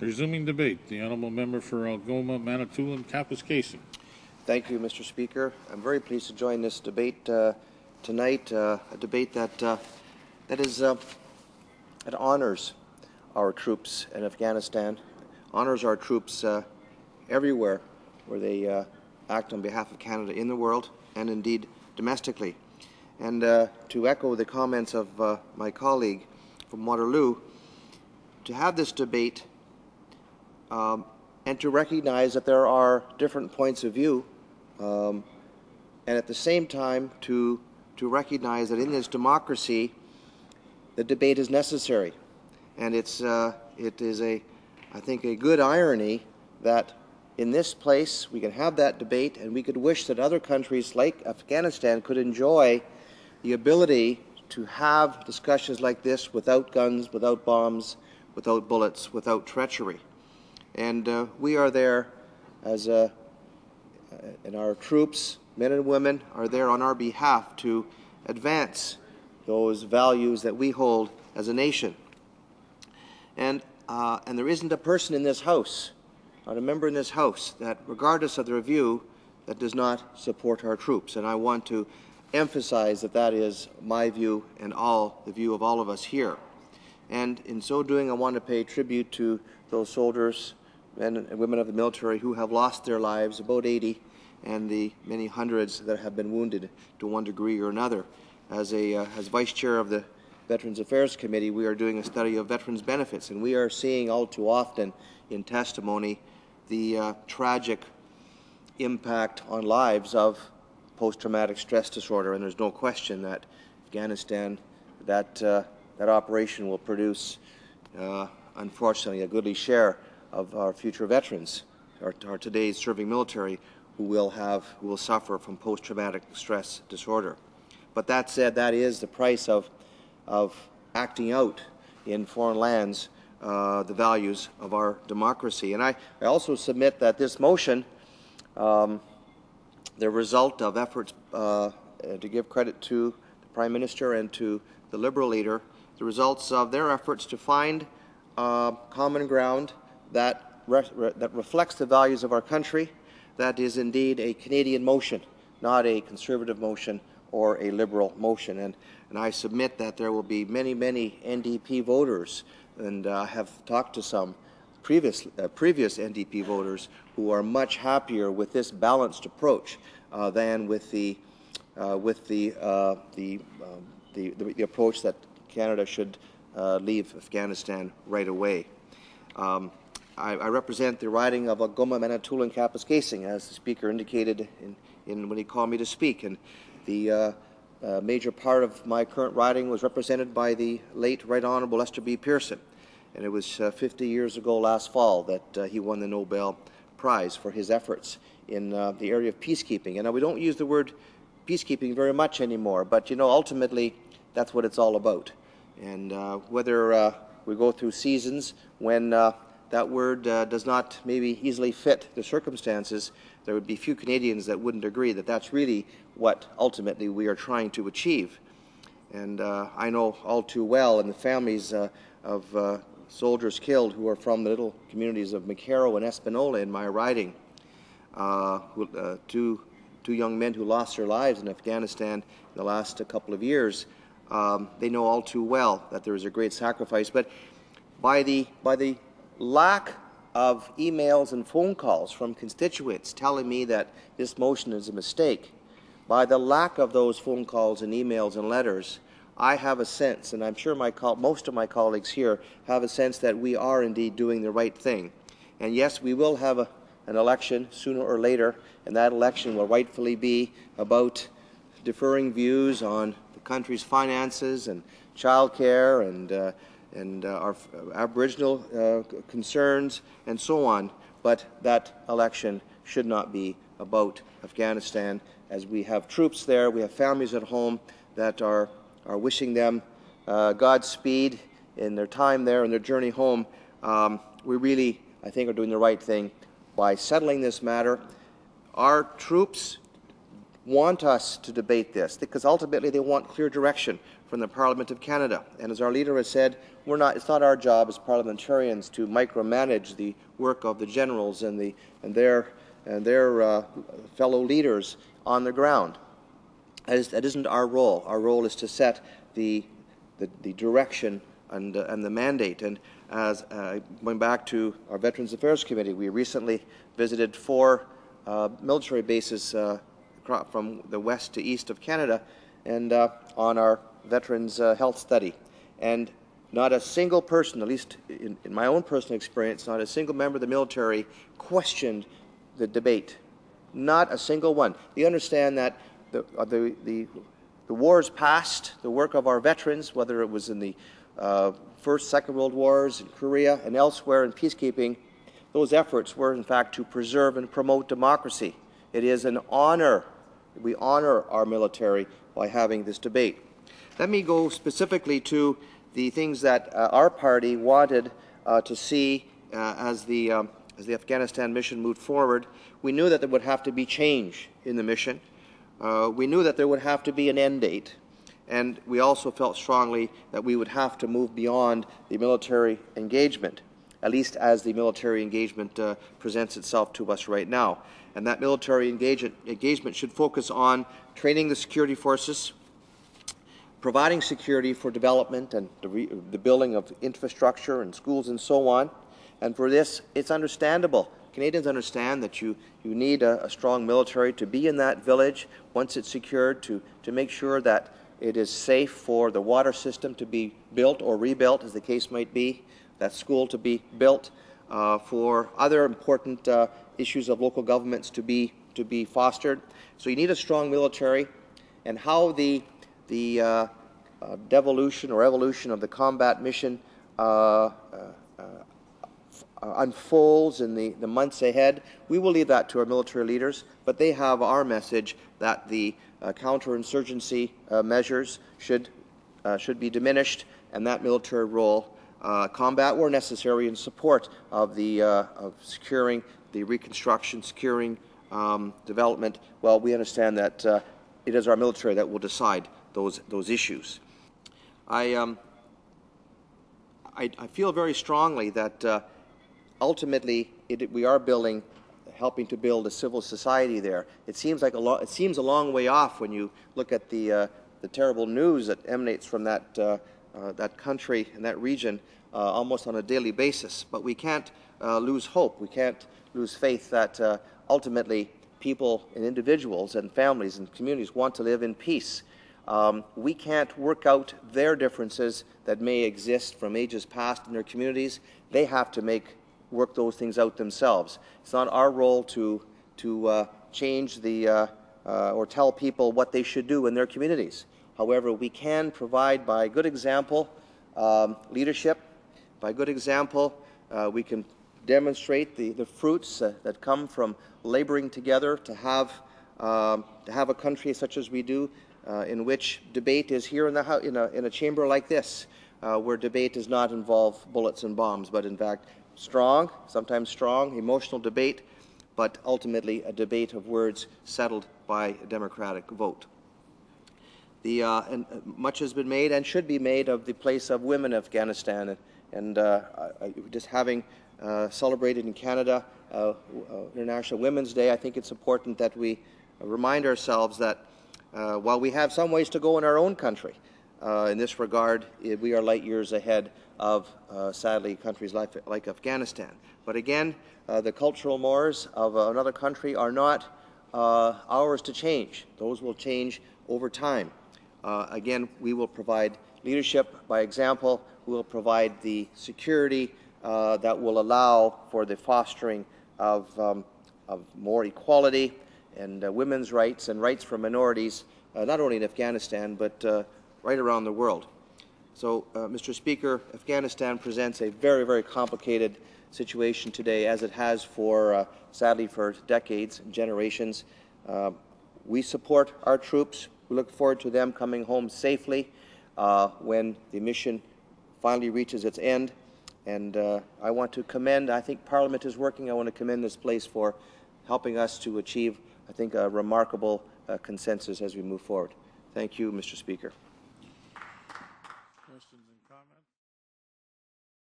Resuming debate, the honourable member for Algoma, Manitoulin, Kapuskasing. Thank you, Mr. Speaker. I'm very pleased to join this debate tonight, a debate that honors our troops in Afghanistan, honors our troops everywhere where they act on behalf of Canada in the world and indeed domestically. And to echo the comments of my colleague from Waterloo, to have this debate and to recognize that there are different points of view, and at the same time to recognize that in this democracy the debate is necessary. And it is I think a good irony that in this place we can have that debate, and we could wish that other countries like Afghanistan could enjoy the ability to have discussions like this without guns, without bombs, without bullets, without treachery. And we are there and our troops, men and women, are there on our behalf to advance those values that we hold as a nation. And there isn't a person in this House, not a member in this House, that regardless of their view, that does not support our troops. And I want to emphasize that that is my view and the view of all of us here. And in so doing, I want to pay tribute to those soldiers, men and women of the military who have lost their lives, about 80, and the many hundreds that have been wounded to one degree or another. As Vice Chair of the Veterans Affairs Committee, we are doing a study of veterans' benefits, and we are seeing all too often in testimony the tragic impact on lives of post-traumatic stress disorder. And there's no question that Afghanistan, that operation will produce, unfortunately, a goodly share of our future veterans, our today's serving military, who will suffer from post-traumatic stress disorder. But that said, that is the price of acting out in foreign lands the values of our democracy. And I also submit that this motion, the result of efforts to give credit to the Prime Minister and to the Liberal leader, the results of their efforts to find common ground that reflects the values of our country, that is indeed a Canadian motion, not a Conservative motion or a Liberal motion. And I submit that there will be many, many NDP voters, and I have talked to some previous NDP voters who are much happier with this balanced approach than with the approach that Canada should leave Afghanistan right away. I represent the riding of Algoma, Manitoulin, Kapuskasing, as the Speaker indicated when he called me to speak. And the major part of my current riding was represented by the late Right Honourable Lester B. Pearson. And it was 50 years ago last fall that he won the Nobel Prize for his efforts in the area of peacekeeping. And we don't use the word peacekeeping very much anymore, but ultimately that's what it's all about. And whether we go through seasons when that word does not maybe easily fit the circumstances, there would be few Canadians that wouldn't agree that that's really what ultimately we are trying to achieve. And I know all too well, and the families of soldiers killed who are from the little communities of McCarrow and Espanola in my riding, two young men who lost their lives in Afghanistan in the last couple of years. They know all too well that there is a great sacrifice. But by the lack of emails and phone calls from constituents telling me that this motion is a mistake, by the lack of those phone calls and emails and letters, I have a sense, and I'm sure most of my colleagues here have a sense, that we are indeed doing the right thing. And yes, we will have an election sooner or later, and that election will rightfully be about deferring views on the country's finances and childcare and our Aboriginal concerns and so on. But that election should not be about Afghanistan, as we have troops there, we have families at home that are wishing them Godspeed in their time there and their journey home. We really, I think, are doing the right thing by settling this matter. Our troops want us to debate this, because ultimately they want clear direction from the Parliament of Canada. And as our leader has said, it's not our job as parliamentarians to micromanage the work of the generals and their fellow leaders on the ground. That isn't our role. Our role is to set the direction and the mandate. And as going back to our Veterans Affairs Committee, we recently visited 4 military bases from the west to east of Canada, and on our veterans health study. And not a single person, at least in my own personal experience, not a single member of the military questioned the debate. Not a single one. They understand that the wars past, the work of our veterans, whether it was in the First, Second World Wars, in Korea, and elsewhere in peacekeeping, those efforts were in fact to preserve and promote democracy. It is an honor. We honor our military by having this debate. Let me go specifically to the things that our party wanted to see as the Afghanistan mission moved forward. We knew that there would have to be change in the mission. We knew that there would have to be an end date. And we also felt strongly that we would have to move beyond the military engagement, at least as the military engagement presents itself to us right now. And that military engagement should focus on training the security forces, providing security for development and the building of infrastructure and schools and so on. And for this, it's understandable. Canadians understand that you need a strong military to be in that village once it's secured, to make sure that it is safe for the water system to be built or rebuilt, as the case might be, that school to be built, for other important issues of local governments to be fostered. So you need a strong military, and how the devolution or evolution of the combat mission unfolds in the months ahead, we will leave that to our military leaders, but they have our message that the counterinsurgency measures should be diminished, and that military role, combat where necessary, in support of securing the reconstruction, securing development. Well, we understand that it is our military that will decide those issues. I feel very strongly that ultimately we are helping to build a civil society there. It seems a long way off when you look at the terrible news that emanates from that country and that region almost on a daily basis. But we can't lose hope. We can't lose faith that ultimately people and individuals and families and communities want to live in peace. We can't work out their differences that may exist from ages past in their communities. They have to work those things out themselves. It's not our role to change or tell people what they should do in their communities. However, we can provide by good example leadership. By good example, we can demonstrate the fruits that come from laboring together to have a country such as we do, in which debate is here in a chamber like this, where debate does not involve bullets and bombs, but in fact sometimes strong, emotional debate, but ultimately a debate of words settled by a democratic vote. And much has been made and should be made of the place of women in Afghanistan, and just having celebrated in Canada International Women's Day, I think it's important that we remind ourselves that while we have some ways to go in our own country, in this regard, we are light years ahead of, sadly, countries like Afghanistan. But again, the cultural mores of another country are not ours to change. Those will change over time. Again, we will provide leadership by example. We will provide the security that will allow for the fostering of more equality and women's rights and rights for minorities, not only in Afghanistan, but right around the world. So, Mr. Speaker, Afghanistan presents a very, very complicated situation today, as it has sadly, for decades and generations. We support our troops. We look forward to them coming home safely when the mission finally reaches its end. And I want to commend, I think Parliament is working, I want to commend this place for helping us to achieve, I think, a remarkable consensus as we move forward. Thank you, Mr. Speaker.